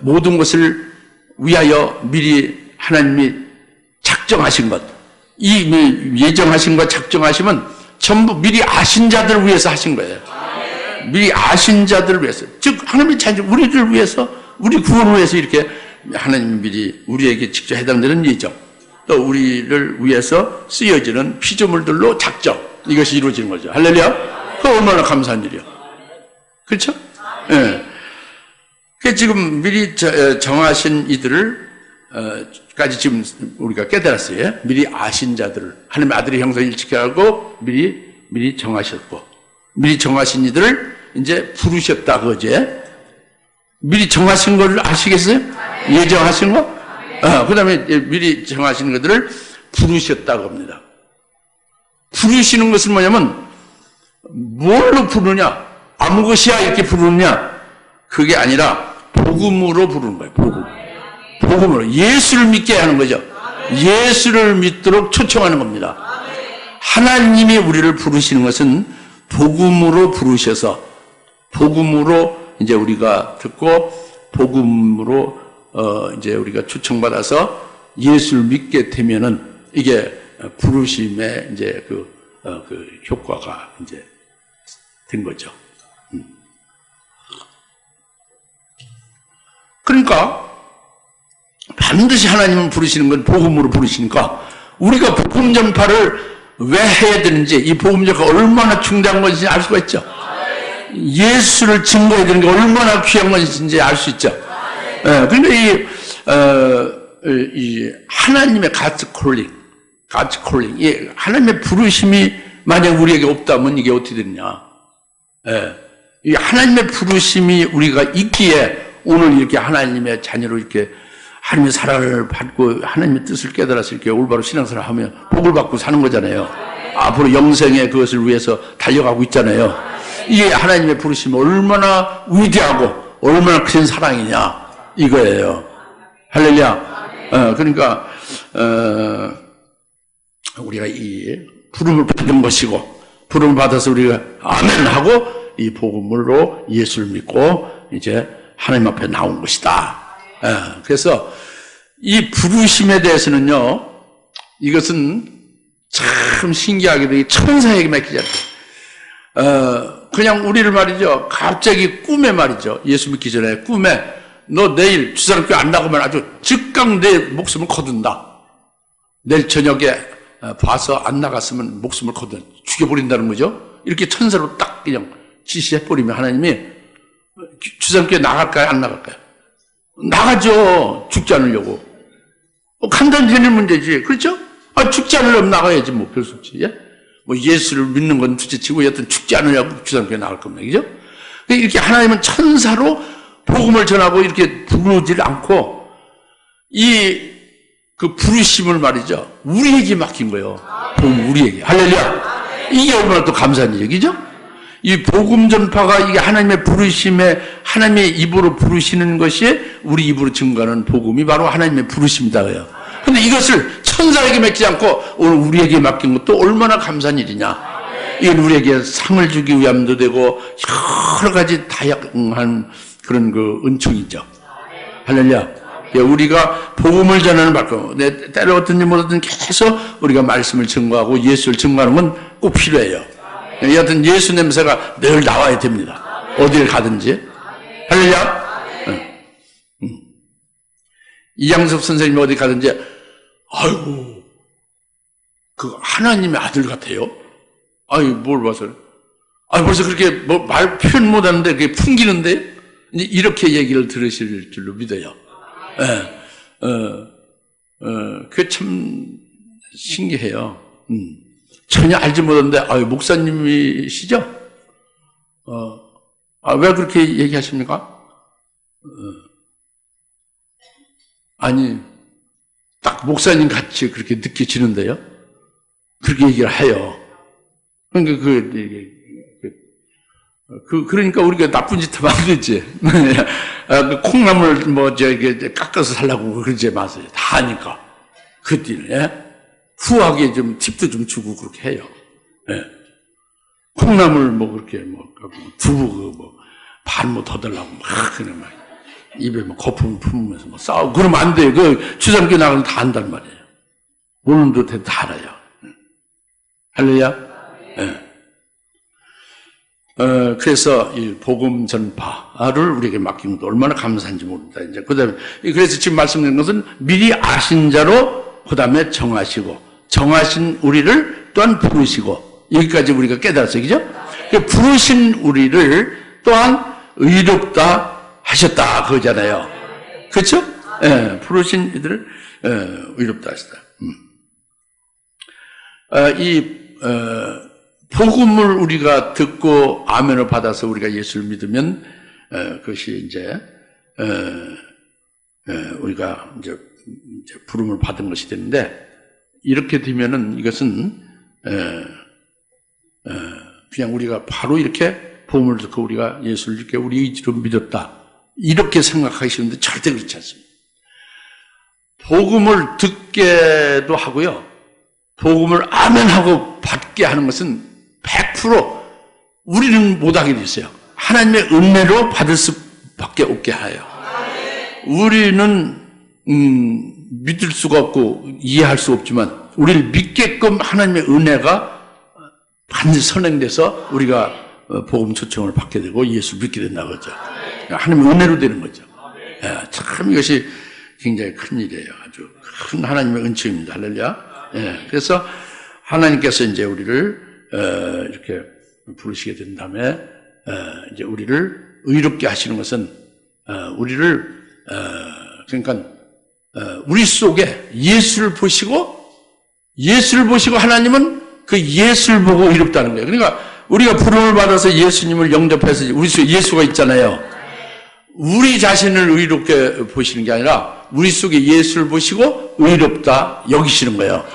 모든 것을 위하여 미리 하나님이 작정하신 것. 이 예정하신 것 작정하시면 전부 미리 아신 자들을 위해서 하신 거예요. 미리 아신 자들을 위해서. 즉 하나님의 자녀 우리를 위해서 우리 구원을 위해서 이렇게 하나님이 미리 우리에게 직접 해당되는 예정 또 우리를 위해서 쓰여지는 피조물들로 작정 이것이 이루어지는 거죠. 할렐루야. 그 얼마나 감사한 일이요. 그렇죠? 예. 그 지금 미리 정하신 이들을 까지 지금 우리가 깨달았어요. 미리 아신 자들을 하나님의 아들의 형상을 일치케 하고 미리 정하셨고 미리 정하신 이들을 이제 부르셨다 그제 미리 정하신 걸 아시겠어요? 예정하신 거? 그 다음에 미리 정하신 것들을 부르셨다고 합니다. 부르시는 것은 뭐냐면 뭘로 부르냐? 아무 것이야 이렇게 부르느냐? 그게 아니라 복음으로 부르는 거예요. 복음으로 예수를 믿게 하는 거죠. 예수를 믿도록 초청하는 겁니다. 하나님이 우리를 부르시는 것은 복음으로 부르셔서 복음으로 이제 우리가 듣고 복음으로 이제 우리가 초청받아서 예수를 믿게 되면은 이게 부르심의 이제 그 효과가 이제 된 거죠. 그러니까 반드시 하나님은 부르시는 건 복음으로 부르시니까 우리가 복음 전파를 왜 해야 되는지 이 복음 전파가 얼마나 중대한 것인지 알 수가 있죠. 예수를 증거해야 되는 게 얼마나 귀한 것인지 알 수 있죠. 그러니까 이 하나님의 God's calling, 이 하나님의 부르심이 만약 우리에게 없다면 이게 어떻게 되느냐? 이 하나님의 부르심이 우리가 있기에 오늘 이렇게 하나님의 자녀로 이렇게 하나님의 사랑을 받고 하나님의 뜻을 깨달아서 이렇게 올바로 신앙생활을 하면 복을 받고 사는 거잖아요. 앞으로 영생의 그것을 위해서 달려가고 있잖아요. 이게 하나님의 부르심이 얼마나 위대하고 얼마나 큰 사랑이냐 이거예요. 할렐루야. 그러니까 우리가 이 부름을 받은 것이고 부름을 받아서 우리가 아멘 하고 이 복음으로 예수를 믿고 이제 하나님 앞에 나온 것이다. 그래서 이 부르심에 대해서는요, 이것은 참 신기하게도 천사에게 맡기지 않아요. 그냥 우리를 말이죠, 갑자기 꿈에 말이죠, 예수 믿기 전에 꿈에 너 내일 주사람교회 안 나가면 아주 즉각 내 목숨을 거둔다. 내일 저녁에 봐서 안 나갔으면 목숨을 거둔 죽여버린다는 거죠. 이렇게 천사로 딱 그냥 지시해버리면 하나님이 주사람교회 나갈까요? 안 나갈까요? 나가죠. 죽지 않으려고. 간단히 되는 문제지. 그렇죠? 죽지 않으려면 나가야지. 뭐, 별 수 없지. 예? 뭐, 예수를 믿는 건 둘째치고, 여튼 죽지 않으려고 주장교회 나갈 겁니다. 그죠? 이렇게 하나님은 천사로 복음을 전하고 이렇게 부르질 않고, 그 부르심을 말이죠. 우리에게 맡긴 거예요. 복음 우리에게. 할렐루야. 이게 얼마나 또 감사한 얘기죠? 이 복음 전파가 이게 하나님의 부르심에 하나님의 입으로 부르시는 것이 우리 입으로 증거하는 복음이 바로 하나님의 부르심이다. 그런데 이것을 천사에게 맡기지 않고 오늘 우리에게 맡긴 것도 얼마나 감사한 일이냐. 이건 우리에게 상을 주기 위함도 되고 여러 가지 다양한 그런 그 은총이죠. 할렐루야. 우리가 복음을 전하는 말고 때로 어떤지 모르든 계속 우리가 말씀을 증거하고 예수를 증거하는 건 꼭 필요해요. 여하튼 예수 냄새가 늘 나와야 됩니다. 어딜 가든지. 할렐루야. 이양섭 선생님이 어디 가든지 아이고 그 하나님의 아들 같아요. 아이 뭘 봐서 벌써 그렇게 뭐 말 표현 못하는데 그게 풍기는데 이렇게 얘기를 들으실 줄로 믿어요. 그게 참 신기해요. 전혀 알지 못하는데, 목사님이시죠? 왜 그렇게 얘기하십니까? 아니, 딱 목사님 같이 그렇게 느껴지는데요? 그렇게 얘기를 해요. 그러니까 그러니까 우리가 나쁜 짓 하면 안 되지. 콩나물 깎아서 살라고 그러지 마세요. 다 하니까. 그 뒤는, 예? 후하게 좀 팁도 좀 주고 그렇게 해요. 예. 콩나물 그렇게 두부 반 더 달라고 그냥 입에 거품 품으면서 싸우고 그러면 안 돼요. 주장교 나가면 다 한단 말이에요. 오늘도 다 알아요. 할렐루야. 예. 그래서 이 복음 전파를 우리에게 맡긴 것도 얼마나 감사한지 모릅니다. 이제 그다음에 그래서 지금 말씀드린 것은 미리 아신 자로 그다음에 정하신 우리를 또한 부르시고 여기까지 우리가 깨달았어요. 그죠? 부르신 우리를 또한 의롭다 하셨다 그거잖아요. 그렇죠? 예, 부르신 이들을 의롭다 하셨다. 복음을 우리가 듣고 아멘을 받아서 우리가 예수를 믿으면 그것이 이제 우리가 이제 부름을 받은 것이 되는데 이렇게 되면은 이것은 그냥 우리가 바로 이렇게 복음을 듣고 우리가 예수를 이렇게 우리 의지로 믿었다 이렇게 생각하시는데 절대 그렇지 않습니다. 복음을 듣게도 하고요. 복음을 아멘하고 받게 하는 것은 100% 우리는 못하게 됐어요. 하나님의 은혜로 받을 수밖에 없게 해요. 우리는 믿을 수가 없고 이해할 수 없지만 우리를 믿게끔 하나님의 은혜가 반드시 선행돼서 우리가 복음 초청을 받게 되고 예수를 믿게 된다고 하죠. 하나님의 은혜로 되는 거죠. 참 이것이 굉장히 큰 일이에요. 아주 큰 하나님의 은총입니다. 할렐루야. 그래서 하나님께서 이제 우리를 이렇게 부르시게 된 다음에 이제 우리를 의롭게 하시는 것은 우리를 그러니까 우리 속에 예수를 보시고 하나님은 그 예수를 보고 의롭다는 거예요. 그러니까 우리가 부름을 받아서 예수님을 영접해서 우리 속에 예수가 있잖아요. 우리 자신을 의롭게 보시는 게 아니라 우리 속에 예수를 보시고 의롭다 여기시는 거예요.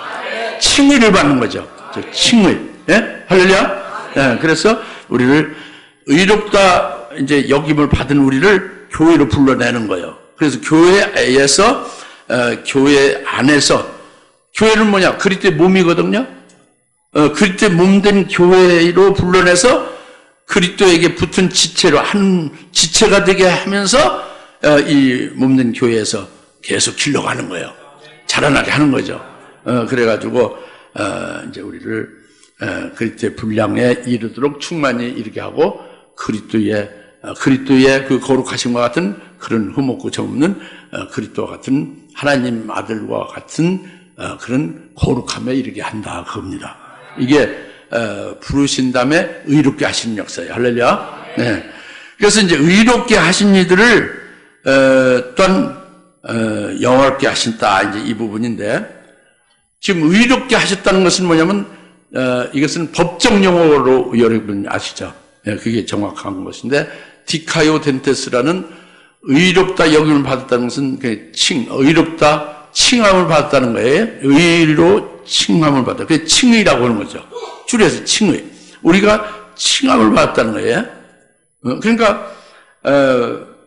칭의를 받는 거죠. 칭의. 예? 할렐루야? 예, 그래서 우리를 의롭다 이제 여김을 받은 우리를 교회로 불러내는 거예요. 그래서 교회에서 교회 안에서 교회는 뭐냐? 그리스도의 몸이거든요. 그리스도의 몸된 교회로 불러내서 그리스도에게 붙은 지체로 한 지체가 되게 하면서 이 몸된 교회에서 계속 길러가는 거예요. 자라나게 하는 거죠. 그래가지고 이제 우리를 그리스도의 분량에 이르도록 충만히 이르게 하고 그리스도의 그 거룩하심과 같은 그런 흠없고 정없는 그리스도와 같은 하나님 아들과 같은 그런 거룩함에 이르게 한다 그겁니다. 이게 부르신 다음에 의롭게 하시는 역사예요. 할렐루야. 네. 그래서 이제 의롭게 하신 이들을 또한 영화롭게 하신다 이제 이 부분인데 지금 의롭게 하셨다는 것은 뭐냐면 이것은 법적 용어로 여러분 아시죠? 네, 그게 정확한 것인데 디카요 덴테스라는 의롭다 여김을 받았다는 것은 의롭다 칭함을 받았다는 거예요. 의로 칭함을 받았다. 그게 칭의라고 하는 거죠. 줄여서 칭의. 우리가 칭함을 받았다는 거예요. 그러니까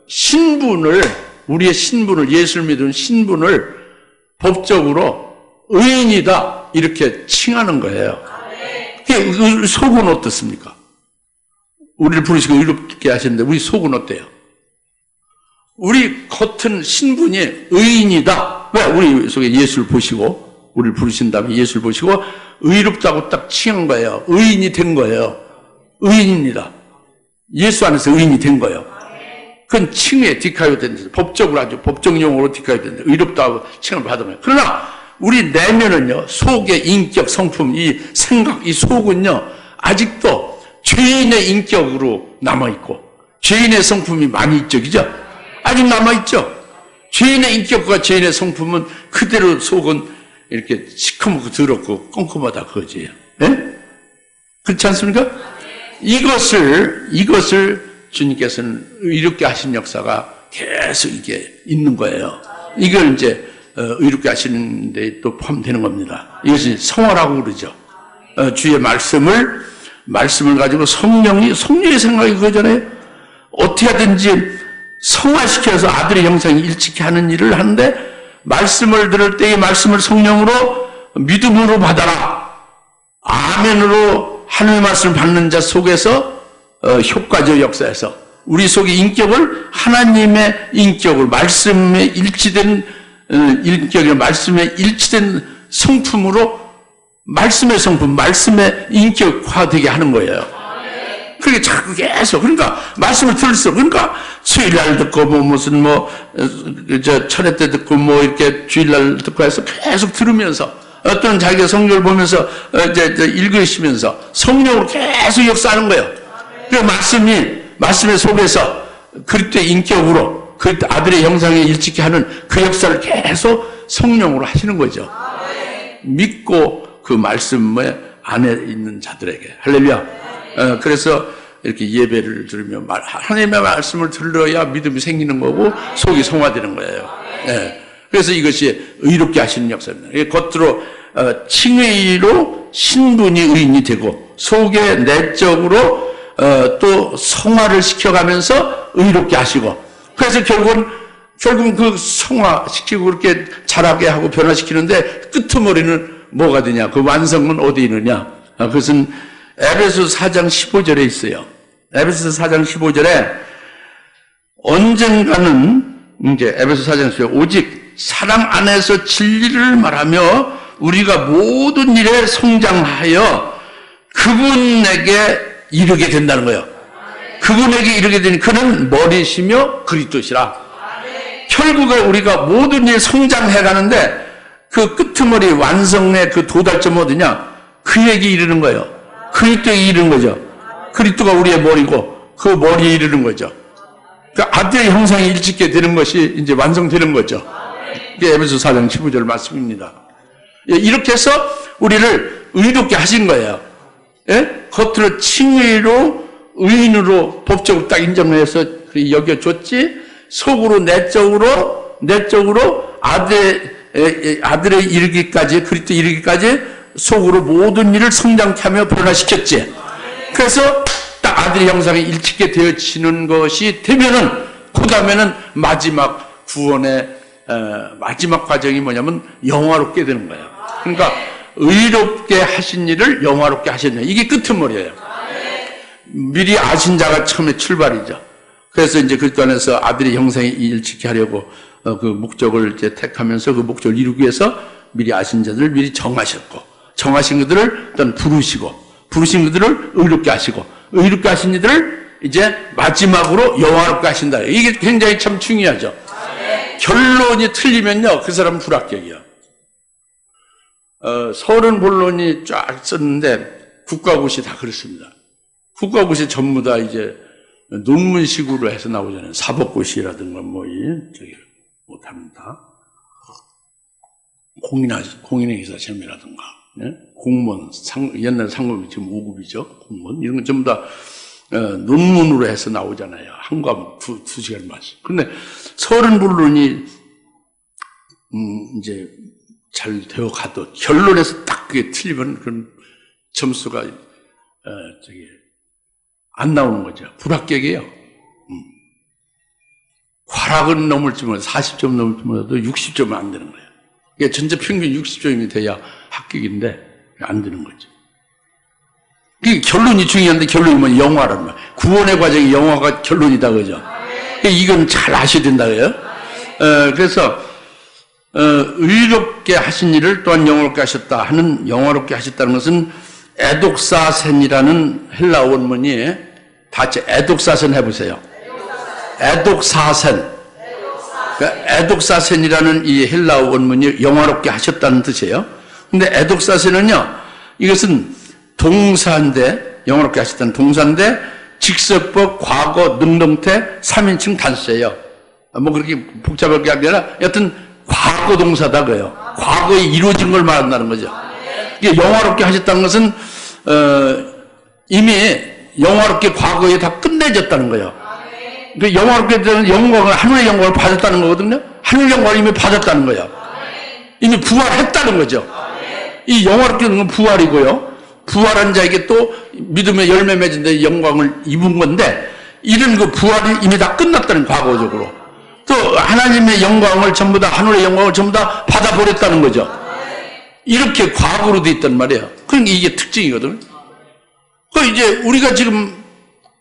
신분을 우리의 신분을 예수를 믿은 신분을 법적으로 의인이다 이렇게 칭하는 거예요. 그 속은 어떻습니까? 우리를 부르시고 의롭게 하셨는데 우리 속은 어때요? 우리 겉은 신분이 의인이다. 왜? 우리 속에 예수를 보시고 우리를 부르신 다음에 예수를 보시고 의롭다고 딱 칭한 거예요. 의인이 된 거예요. 의인입니다. 예수 안에서 의인이 된 거예요. 그건 칭에 디카요 된다. 법적으로 아주 법적 용어로 디카요 된다. 의롭다고 칭을 받은 거예요. 그러나 우리 내면은요, 속의 인격, 성품, 이 생각, 이 속은요, 아직도 죄인의 인격으로 남아있고, 죄인의 성품이 많이 있죠, 그죠? 아직 남아있죠? 죄인의 인격과 죄인의 성품은 그대로 속은 이렇게 시커멓고 더럽고 꼼꼼하다 그거지요. 예? 그렇지 않습니까? 이것을 주님께서는 의롭게 하신 역사가 계속 이게 있는 거예요. 이걸 이제 의롭게 하시는 데 또 포함되는 겁니다. 이것이 성화라고 그러죠. 주의 말씀을 가지고 성령의 생각이 그거잖아요. 어떻게 하든지 성화시켜서 아들의 형상이 일치케 하는 일을 하는데 말씀을 들을 때의 말씀을 성령으로 믿음으로 받아라. 아멘으로 하늘 말씀을 받는 자 속에서 효과적 역사에서 우리 속의 인격을 하나님의 인격을 말씀에 일치된 인격이나 말씀에 일치된 성품으로 말씀의 성품, 말씀의 인격화되게 하는 거예요. 그게 자꾸 계속 그러니까 말씀을 들을수록 그러니까 수요일날 듣고 무슨 철회 때 듣고 이렇게 주일날 듣고 해서 계속 들으면서 어떤 자기가 성경을 보면서 이제 읽으시면서 성령으로 계속 역사하는 거예요. 그 말씀의 속에서 그리스도의 인격으로 그 아들의 형상에 일치케 하는 그 역사를 계속 성령으로 하시는 거죠. 믿고 그 말씀의 안에 있는 자들에게 할렐루야. 그래서 이렇게 예배를 들으면 하나님의 말씀을 들어야 믿음이 생기는 거고 속이 성화되는 거예요. 네. 그래서 이것이 의롭게 하시는 역사입니다. 겉으로 칭의로 신분이 의인이 되고 속에 내적으로 또 성화를 시켜가면서 의롭게 하시고 그래서 결국은 그 성화시키고 그렇게 자라게 하고 변화시키는데 끄트머리는 뭐가 되냐? 그 완성은 어디 있느냐? 그것은 에베소 4장 15절에 있어요. 에베소 4장 15절에 언젠가는 이제 에베소 4장 15절 오직 사랑 안에서 진리를 말하며 우리가 모든 일에 성장하여 그분에게 이르게 된다는 거예요. 그분에게 이르게 되니 그는 머리시며 그리스도시라. 결국에 우리가 모든 일 성장해 가는데 그 끄트머리 완성의 그 도달점 어디냐? 그에게 이르는 거예요. 그리스도에 이르는 거죠. 그리스도가 우리의 머리고 그 머리에 이르는 거죠. 그 아들의 형상이 일치게 되는 것이 이제 완성되는 거죠. 이게 에베소 4장 15절 말씀입니다. 이렇게 해서 우리를 의롭게 하신 거예요. 예? 겉으로 칭의로 의인으로 법적으로 딱 인정해서 여겨줬지 속으로 내적으로 아들의 이르기까지, 그리스도 이르기까지 속으로 모든 일을 성장케 하며 변화시켰지. 그래서 딱 아들의 형상에 일치게 되어지는 것이 되면은, 그 다음에는 마지막 구원의 마지막 과정이 뭐냐면 영화롭게 되는 거예요. 그러니까 의롭게 하신 일을 영화롭게 하셨냐. 이게 끄트머리예요. 미리 아신 자가 처음에 출발이죠. 그래서 이제 그리스도 안에서 아들의 형상에 일치케 하려고 그 목적을 이제 택하면서 그 목적을 이루기 위해서 미리 아신 자들을 미리 정하셨고, 정하신 그들을 일단 부르신 그들을 의롭게 하시고, 의롭게 하신 이들을 이제 마지막으로 영화롭게 하신다. 이게 굉장히 참 중요하죠. 결론이 틀리면요, 그 사람은 불합격이에요. 서른 본론이 쫙 썼는데 국가고시 다 그렇습니다. 국가고시 전부 다 이제 논문식으로 해서 나오잖아요. 사법고시라든가 못합니다. 공인행사 시험이라든가, 예? 공무원, 옛날 상급이 지금 5급이죠. 공무원. 이런 건 전부 다 논문으로 해서 나오잖아요. 한 과목 두 시간 맞이. 근데 서른 본론이 이제 잘 되어 가도 결론에서 딱 그게 틀리면 그런 점수가 안 나오는 거죠. 불합격이에요. 과락은 넘을지 몰라도 40점 넘을지 몰라도 60점은 안 되는 거예요. 그러니까 전체 평균 60점이 돼야 합격인데 안 되는 거죠. 결론이 중요한데 결론이 뭐냐? 영화란 말이에요. 구원의 과정이 영화가 결론이다 그죠? 이건 잘 아셔야 된다고요. 그래서 의롭게 하신 일을 또한 영화롭게 하셨다 하는, 영화롭게 하셨다는 것은 에독사센이라는 헬라 원문이, 다 같이 에독사센 해보세요. 에독사센. 에독사센이라는 이 헬라 원문이 영화롭게 하셨다는 뜻이에요. 근데 에독사센은요, 이것은 동사인데, 영화롭게 하셨다는 동사인데, 직설법, 과거, 능동태, 3인칭 단수예요. 뭐 그렇게 복잡하게 게 아니라, 여튼 과거 동사다 그래요. 과거에 이루어진 걸 말한다는 거죠. 이게 영화롭게 하셨다는 것은 이미 영화롭게 과거에 다 끝내졌다는 거예요. 그 영화롭게 되는 영광을, 하늘의 영광을 받았다는 거거든요. 하늘 영광을 이미 받았다는 거예요. 이미 부활했다는 거죠. 이 영화롭게 되는 건 부활이고요. 부활한 자에게 또 믿음의 열매 맺은 데 영광을 입은 건데, 이런 그 부활이 이미 다 끝났다는, 과거적으로. 또 하나님의 영광을 전부 다, 하늘의 영광을 전부 다 받아버렸다는 거죠. 이렇게 과거로 돼 있단 말이에요. 그러니까 이게 특징이거든. 그 이제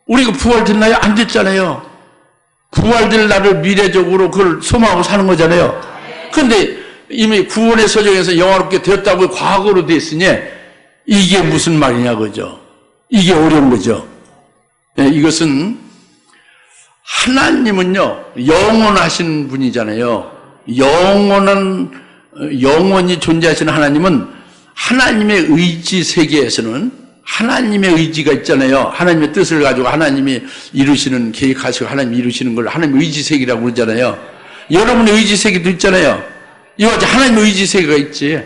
우리가 부활됐나요? 안 됐잖아요. 부활될 날을 미래적으로 그걸 소망하고 사는 거잖아요. 그런데 이미 구원의 서정에서 영화롭게 되었다고 과거로 돼 있으니 이게 무슨 말이냐 그죠? 이게 어려운 거죠. 네, 이것은 하나님은요, 영원하신 분이잖아요. 영원히 존재하시는 하나님은, 하나님의 의지 세계에서는 하나님의 의지가 있잖아요. 하나님의 뜻을 가지고 하나님이 이루시는, 계획하시고 하나님이 이루시는 걸 하나님의 의지 세계라고 그러잖아요. 여러분의 의지 세계도 있잖아요. 이와 같이 하나님의 의지 세계가 있지.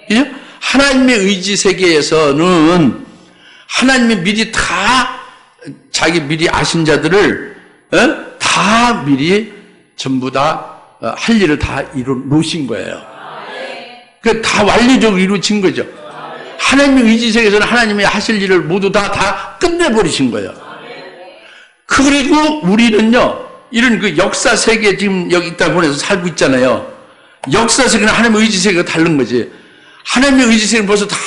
그죠? 하나님의 의지 세계에서는 하나님이 미리 다 자기 미리 아신 자들을 다 미리 전부 다 할 일을 다 이루 놓으신 거예요. 그 다 완료적으로 이루어진 거죠. 하나님의 의지 세계에서는 하나님이 하실 일을 모두 다 끝내버리신 거예요. 그리고 우리는요, 이런 그 역사 세계 지금 여기 있다 보내서 살고 있잖아요. 역사 세계는 하나님의 의지 세계가 다른 거지. 하나님의 의지 세계는 벌써 다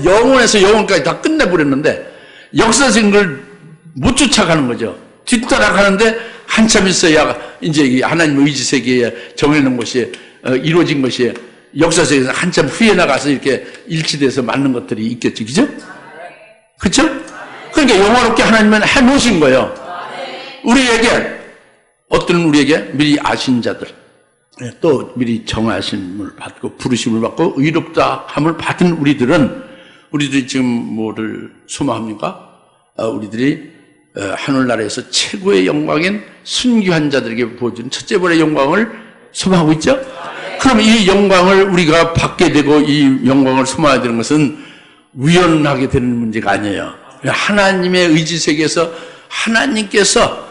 영원에서 영원까지 다 끝내버렸는데, 역사 세계를 못 쫓아가는 거죠. 뒤따라가는데 한참 있어야 이제 하나님의 의지 세계에 정해놓은 것이 이루어진 것이 역사 세계에서 한참 후에 나가서 이렇게 일치돼서 맞는 것들이 있겠죠. 그죠? 그렇죠? 그러니까 영원롭게 하나님은 해놓으신 거예요. 우리에게 미리 아신 자들, 또 미리 정하심을 받고 부르심을 받고 의롭다 함을 받은 우리들이 지금 뭐를 소망합니까? 우리들이 하늘나라에서 최고의 영광인 순교한 자들에게 보여주는 첫째 번의 영광을 소망하고 있죠? 그럼 이 영광을 우리가 받게 되고 이 영광을 소망하게 되는 것은 우연하게 되는 문제가 아니에요. 하나님의 의지 세계에서 하나님께서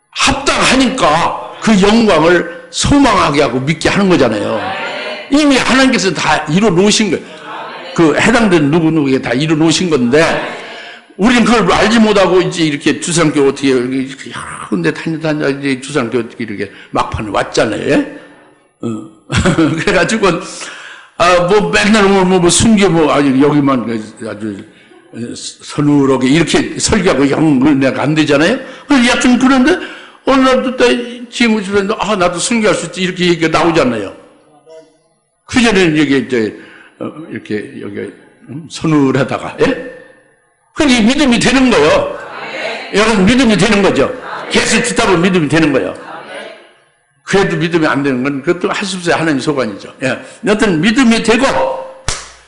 합당하니까 그 영광을 소망하게 하고 믿게 하는 거잖아요. 이미 하나님께서 다 이뤄 놓으신 거예요. 그 해당된 누구누구에게 다 이뤄 놓으신 건데, 우리는 그걸 알지 못하고 이제 이렇게 주상교 어떻게 이렇게 여러 군데 다니다 이제 주상교 어떻게 이렇게 막판에 왔잖아요. 예? 그래가지고 뭐 맨날 뭐 순교 뭐 아주 여기만 아주 서늘하게 이렇게 설교하고 영 내가 안 되잖아요. 여튼 그런데 어느 날도 지금 집에서 나도 순교할 수 있지 이렇게 얘기가 나오잖아요. 그 전에는 여기 이제 이렇게 여기 서늘하다가 예? 그게 믿음이 되는 거예요. 여러분 믿음이 되는 거죠. 계속 듣다 보면 믿음이 되는 거예요. 그래도 믿음이 안 되는 건 그것도 할 수 없어요. 하나님 소관이죠. 예. 여튼 믿음이 되고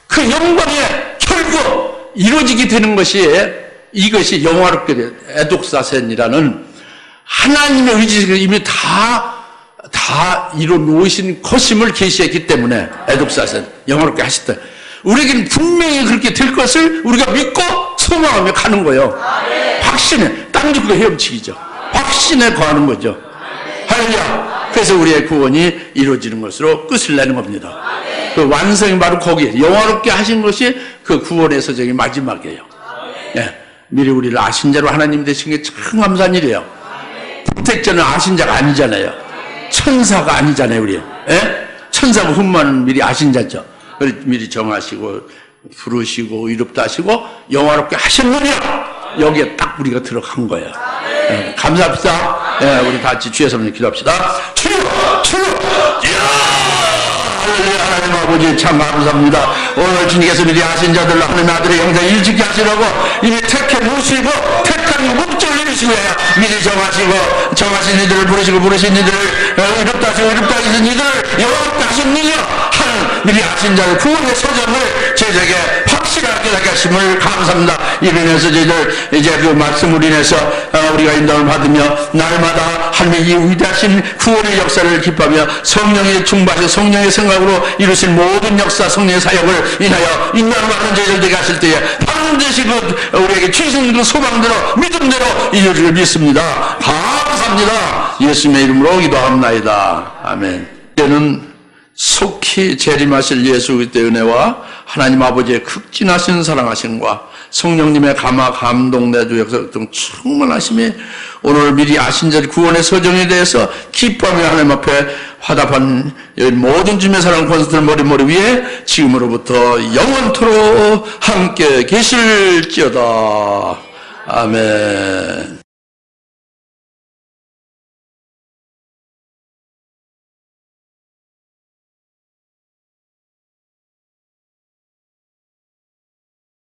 그 영광에 결국 이루어지게 되는 것이 이것이 영화롭게 돼요. 에독사센이라는 하나님의 의지가 이미 다 이루 놓으신 것임을 계시했기 때문에 에독사센 영화롭게 하셨다. 우리에게는 분명히 그렇게 될 것을 우리가 믿고 소망하며 가는 거예요. 확신에 땅도 그거 헤엄치기죠. 확신에 거하는 거죠. 할렐루야. 그래서 우리의 구원이 이루어지는 것으로 끝을 내는 겁니다. 그 완성이 바로 거기에 영화롭게 하신 것이 그 구원의 서정이 마지막이에요. 예. 미리 우리를 아신 자로 하나님 되신 게 참 감사한 일이에요. 택자는 아신 자가 아니잖아요. 천사가 아니잖아요, 우리. 예? 천사가 흠모하는 미리 아신 자죠. 미리 정하시고 부르시고 이롭다 하시고 영화롭게 하셨느냐, 여기에 딱 우리가 들어간 거예요. 예, 감사합시다. 예, 우리 다 같이 주의 성령 기도합시다. 주여 하나님 아버지 참 감사합니다. 오늘 주님께서 미리 하신 자들로 하나님 아들의 영광 일찍게 하시라고 이미 택해 놓으시고 택한 목적을 이루시고 미리 정하신 이들을 부르신 이들을 이롭다 하시고 이롭다 하신 이들을 영화롭게 하셨느냐 하는 미리 하신 자의 구원의 소정을 저희에게 확실하게 하심을 감사합니다. 이면에서 저희들 이제 그 말씀을 인해서 우리가 인도를 받으며 날마다 하나님의 이 위대하신 구원의 역사를 기뻐하며 성령의 충만하신 성령의 생각으로 이루신 모든 역사 성령의 사역을 인하여 인도를 받는 저희들 되게 하실 때에 반드시 그 우리에게 주신 그 소망대로 믿음대로 이루어지를 믿습니다. 감사합니다. 예수님의 이름으로 기도합나이다. 아멘. 이제는 속히 재림하실 예수 그리스도의 은혜와 하나님 아버지의 극진하신 사랑하심과 성령님의 감화 감동 내주 역사 등 충만하심이 오늘 미리 아신 자 구원의 서정에 대해서 기뻐하며 하나님 앞에 화답한 모든 주님의 사랑 권수들 머리 위에 지금으로부터 영원토록 함께 계실지어다. 아멘.